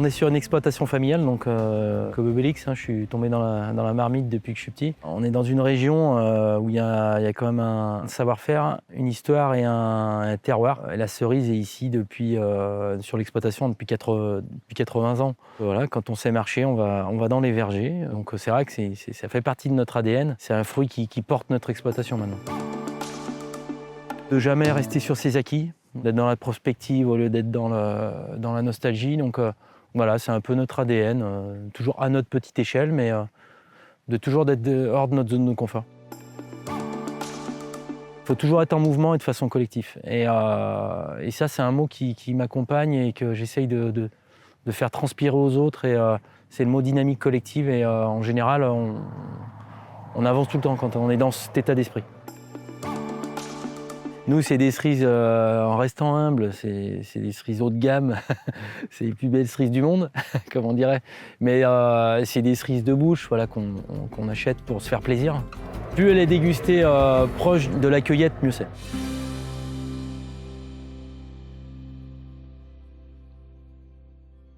On est sur une exploitation familiale, donc comme Obélix, je suis tombé dans la marmite depuis que je suis petit. On est dans une région où il y a quand même un savoir-faire, une histoire et un terroir. Et la cerise est ici sur l'exploitation depuis 80 ans. Voilà, quand on sait marcher, on va dans les vergers. Donc c'est vrai que ça fait partie de notre ADN. C'est un fruit qui porte notre exploitation maintenant. De jamais rester sur ses acquis, d'être dans la prospective au lieu d'être dans la nostalgie. Donc voilà, c'est un peu notre ADN, toujours à notre petite échelle, mais de toujours d'être hors de notre zone de confort. Il faut toujours être en mouvement et de façon collective. Et ça, c'est un mot qui m'accompagne et que j'essaye de faire transpirer aux autres. Et c'est le mot dynamique collective. Et en général, on avance tout le temps quand on est dans cet état d'esprit. Nous, c'est des cerises, en restant humble, c'est des cerises haut de gamme. C'est les plus belles cerises du monde, comme on dirait. Mais c'est des cerises de bouche, voilà, qu'on achète pour se faire plaisir. Plus elle est dégustée proche de la cueillette, mieux c'est.